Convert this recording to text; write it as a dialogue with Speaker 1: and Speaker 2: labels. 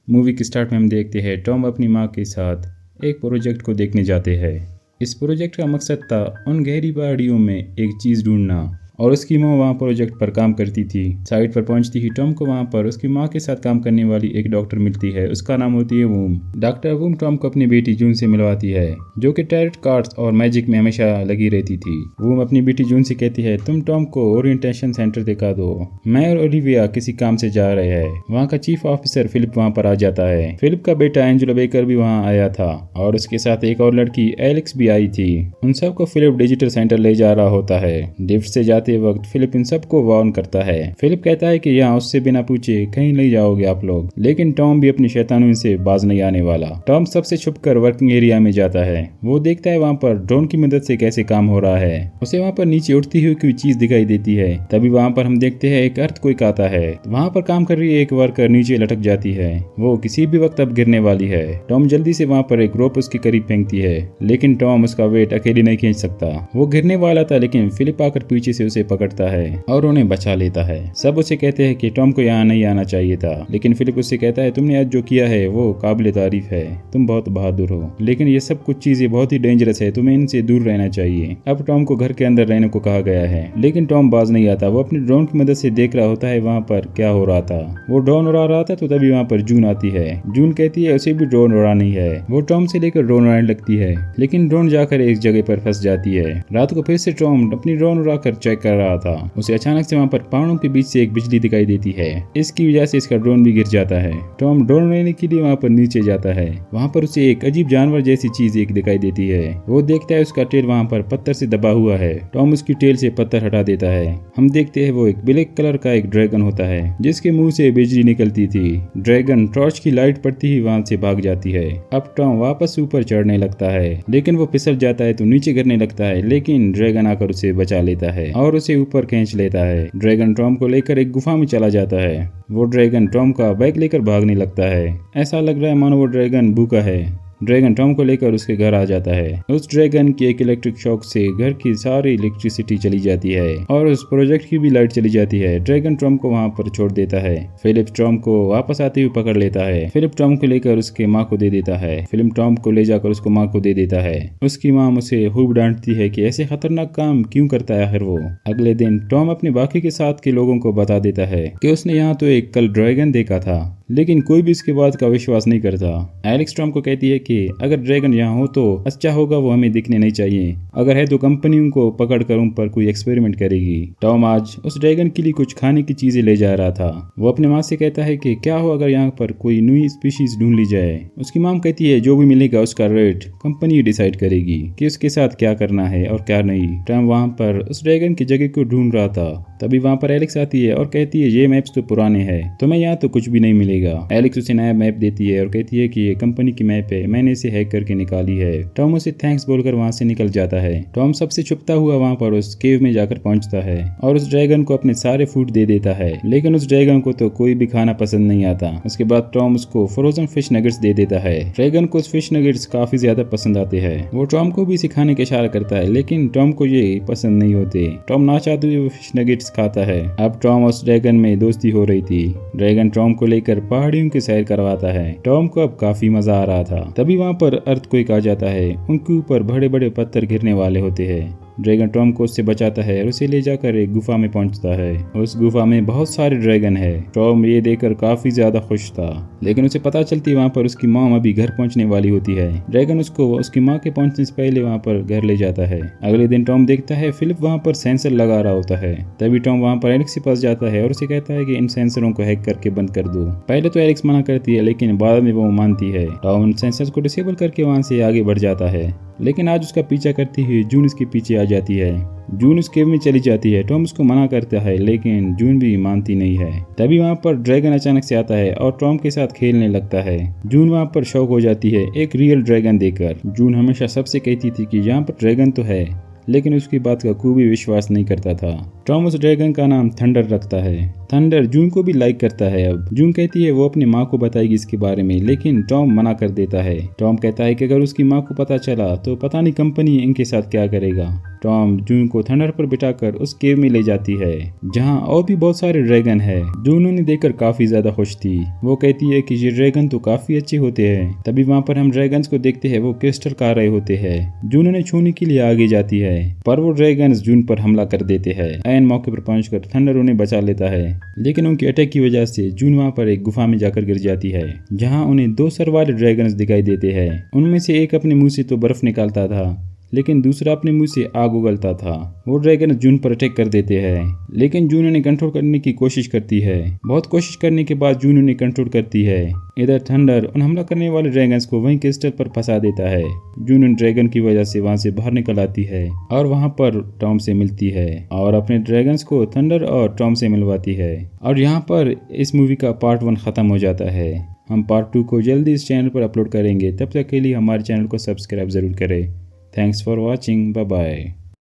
Speaker 1: Movie के start में हम देखते हैं टॉम अपनी माँ के साथ एक प्रोजेक्ट को देखने जाते हैं। इस प्रोजेक्ट का मकसद था उन गहरी पहाड़ियों में एक चीज़ ढूंढना और उसकी माँ वहाँ प्रोजेक्ट पर काम करती थी। साइट पर पहुँचती ही टॉम को वहाँ पर उसकी माँ के साथ काम करने वाली एक डॉक्टर मिलती है। उसका नाम होती है वूम। डॉक्टर वूम टॉम को अपनी बेटी जून से मिलवाती है, जो कि टैरेट कार्ड्स और मैजिक में हमेशा लगी रहती थी। वूम अपनी बेटी जून से कहती है, तुम टॉम को ओरिएंटेशन सेंटर दिखा दो, मैं और ओलिविया किसी काम से जा रहे हैं। वहाँ का चीफ ऑफिसर फिलिप वहाँ पर आ जाता है। फिलिप का बेटा एंजेलो बेकर भी वहाँ आया था और उसके साथ एक और लड़की एलेक्स भी आई थी। उन सबको फिलिप डिजिटल सेंटर ले जा रहा होता है। लिफ्ट से जाते वक्त फिलिप इन सबको वार्न करता है। फिलिप कहता है कि यहाँ उससे बिना पूछे कहीं नहीं जाओगे आप लोग, लेकिन टॉम भी अपनी शैतानी से बाज नहीं आने वाला। टॉम सबसे छुपकर वर्किंग एरिया में जाता है। वो देखता है वहाँ पर ड्रोन की मदद से कैसे काम हो रहा है। उसे वहाँ पर नीचे उड़ती हुई कोई चीज दिखाई देती है। तभी वहाँ पर हम देखते हैं एक अर्थक्वेक आता है। वहाँ पर काम कर रही एक वर्कर नीचे लटक जाती है। वो किसी भी वक्त अब गिरने वाली है। टॉम जल्दी से वहाँ पर एक रोप उसके करीब फेंकती है, लेकिन टॉम उसका वेट अकेले नहीं खींच सकता। वो गिरने वाला था, लेकिन फिलिप आकर पीछे से उसे पकड़ता है और उन्हें बचा लेता है। सब उसे कहते हैं कि टॉम को यहाँ नहीं आना चाहिए था, लेकिन फिलिप उससे कहता है, तुमने आज जो किया है वो काबिल तारीफ है, तुम बहुत बहादुर हो, लेकिन ये सब कुछ चीजें बहुत ही डेंजरस है, तुम्हें इनसे दूर रहना चाहिए। अब टॉम को घर के अंदर रहने को कहा गया है, लेकिन टॉम बाज नहीं आता। वो अपनी ड्रोन की मदद से देख रहा होता है वहाँ पर क्या हो रहा था। वो ड्रोन उड़ा रहा था, तो तभी वहाँ पर जून आती है। जून कहती है उसे भी ड्रोन उड़ानी है। वो टॉम से लेकर ड्रोन उड़ाने लगती है, लेकिन ड्रोन जाकर एक जगह पर फंस जाती है। रात को फिर से टॉम अपनी ड्रोन उड़ाकर चेक कर रहा था। उसे अचानक से वहाँ पर पहाड़ों के बीच से एक बिजली दिखाई देती है। इसकी वजह से इसका ड्रोन भी गिर जाता है। टॉम ड्रोन लेने के लिए वहाँ पर नीचे जाता है। वहाँ पर उसे एक अजीब जानवर जैसी चीज एक दिखाई देती है। वो देखता है उसका टेल वहाँ पर पत्थर से दबा हुआ है। टॉम उसकी टेल से पत्थर हटा देता है। हम देखते हैं वो एक ब्लैक कलर का एक ड्रैगन होता है, जिसके मुंह से बिजली निकलती थी। ड्रैगन टॉर्च की लाइट पड़ती ही वहाँ से भाग जाती है। अब टॉम वापस ऊपर चढ़ने लगता है, लेकिन वो फिसल जाता है तो नीचे गिरने लगता है, लेकिन ड्रैगन आकर उसे बचा लेता है और उसे ऊपर खींच लेता है। ड्रैगन टॉम को लेकर एक गुफा में चला जाता है। वो ड्रैगन टॉम का बैग लेकर भागने लगता है। ऐसा लग रहा है मानो वो ड्रैगन भूखा है। ड्रैगन टॉम को लेकर उसके घर आ जाता है। उस ड्रैगन की एक इलेक्ट्रिक शॉक से घर की सारी इलेक्ट्रिसिटी चली जाती है और उस प्रोजेक्ट की भी लाइट चली जाती है। ड्रैगन टॉम को वहाँ पर छोड़ देता है। फिलिप टॉम को वापस आते हुए पकड़ लेता है। फिलिप टॉम को लेकर उसके माँ को दे देता है। फिलिप टॉम को ले जाकर उसको माँ को दे देता है। उसकी माँ उसे खूब डांटती है कि ऐसे खतरनाक काम क्यों करता है आखिर वो। अगले दिन टॉम अपने बाकी के साथ के लोगों को बता देता है कि उसने यहाँ तो एक कल ड्रैगन देखा था, लेकिन कोई भी इसके बात का विश्वास नहीं करता। एलेक्स टॉम को कहती है कि अगर ड्रैगन यहाँ हो तो अच्छा होगा, वो हमें दिखने नहीं चाहिए। अगर है तो कंपनी उनको पकड़कर उन पर कोई एक्सपेरिमेंट करेगी। टॉम आज उस ड्रैगन के लिए कुछ खाने की चीजें ले जा रहा था। वो अपने माँ से कहता है कि क्या हो अगर यहाँ पर कोई नई स्पीशीज ढूंढ ली जाए। उसकी माँ कहती है जो भी मिलेगा उसका रेट कंपनी डिसाइड करेगी कि उसके साथ क्या करना है और क्या नहीं। टॉम वहाँ पर उस ड्रैगन की जगह को ढूंढ रहा था। तभी वहाँ पर एलेक्स आती है और कहती है ये मैप्स तो पुराने हैं, तुम्हें यहाँ तो कुछ भी नहीं मिलेगा। एलेक्स उसे नया मैप देती है और कहती है कि ये कंपनी की मैप है, मैंने इसे हैक करके निकाली है। टॉम उसे थैंक्स बोलकर वहाँ से निकल जाता है। टॉम सबसे छुपता हुआ वहाँ पर उस केव में जाकर पहुँचता है और उस ड्रैगन को अपने सारे फूड दे देता है, लेकिन उस ड्रैगन को तो कोई भी खाना पसंद नहीं आता। उसके बाद टॉम उसको फ्रोजन फिश नगेट्स दे देता है। ड्रैगन को फिश नगेट्स काफी ज्यादा पसंद आते हैं। वो टॉम को भी इसे खाने का इशारा करता है, लेकिन टॉम को ये पसंद नहीं होते। टॉम ना चाहते हुए वो फिश नगेट्स खाता है। अब टॉम उस ड्रैगन में दोस्ती हो रही थी। ड्रैगन टॉम को लेकर पहाड़ियों की सैर करवाता है। टॉम को अब काफी मजा आ रहा था। तभी वहाँ पर अर्थक्वेक आ जाता है। उनके ऊपर बड़े बड़े पत्थर गिरने वाले होते हैं। ड्रैगन टॉम को उससे बचाता है और उसे ले जाकर एक गुफा में पहुंचता है। उस गुफा में बहुत सारे ड्रैगन है। टॉम ये देखकर काफी ज्यादा खुश था, लेकिन उसे पता चलती वहाँ पर उसकी माँ अभी घर पहुंचने वाली होती है। ड्रैगन उसको उसकी माँ के पहुंचने से पहले वहाँ पर घर ले जाता है। अगले दिन टॉम देखता है फिलिप वहाँ पर सेंसर लगा रहा होता है। तभी टॉम वहाँ पर एलेक्स के पास जाता है और उसे कहता है कि इन सेंसरों को हैक करके बंद कर दो। पहले तो एलेक्स मना करती है, लेकिन बाद में वो मानती है। टॉम उन सेंसर्स को डिसेबल करके वहाँ से आगे बढ़ जाता है, लेकिन आज उसका पीछा करती हुई जून इसके पीछे आ जाती है। जून उस केव में चली जाती है। टॉम उसको मना करता है, लेकिन जून भी मानती नहीं है। तभी वहाँ पर ड्रैगन अचानक से आता है और टॉम के साथ खेलने लगता है। जून वहाँ पर शॉक हो जाती है एक रियल ड्रैगन देखकर। जून हमेशा सबसे कहती थी कि यहाँ पर ड्रैगन तो है, लेकिन उसकी बात का कोई भी विश्वास नहीं करता था। टॉम उस ड्रैगन का नाम थंडर रखता है। थंडर जून को भी लाइक करता है। अब जून कहती है वो अपनी माँ को बताएगी इसके बारे में, लेकिन टॉम मना कर देता है। टॉम कहता है कि अगर उसकी माँ को पता चला तो पता नहीं कंपनी इनके साथ क्या करेगा। टॉम जून को थंडर पर बिठाकर उस केव में ले जाती है जहाँ और भी बहुत सारे ड्रैगन है। जून उन्हें देखकर काफी ज्यादा खुश थी। वो कहती है कि ये ड्रैगन तो काफी अच्छे होते हैं। तभी वहाँ पर हम ड्रैगन्स को देखते हैं, वो क्रिस्टल खा रहे होते हैं। जून उन्हें छूने के लिए आगे जाती है पर वो ड्रैगन्स जून पर हमला कर देते हैं। ऐन मौके पर पहुंचकर थंडर उन्हें बचा लेता है, लेकिन उनके अटैक की वजह से जून वहाँ पर एक गुफा में जाकर गिर जाती है जहाँ उन्हें 2 सर वाले ड्रैगन्स दिखाई देते हैं। उनमें से एक अपने मुंह से तो बर्फ निकालता था, लेकिन दूसरा अपने मुंह से आग उगलता था। वो ड्रैगन जून पर अटैक कर देते हैं, लेकिन जून उन्हें कंट्रोल करने की कोशिश करती है। बहुत कोशिश करने के बाद जून उन्हें कंट्रोल करती है। इधर थंडर उन हमला करने वाले ड्रैगन्स को वहीं क्रिस्टल पर फंसा देता है। जून उन ड्रैगन की वजह से वहां से बाहर निकल आती है और वहां पर टॉम से मिलती है और अपने ड्रैगन्स को थंडर और टॉम से मिलवाती है। और यहाँ पर इस मूवी का पार्ट 1 खत्म हो जाता है। हम पार्ट 2 को जल्दी इस चैनल पर अपलोड करेंगे। तब तक के लिए हमारे चैनल को सब्सक्राइब जरूर करें। Thanks for watching. Bye bye.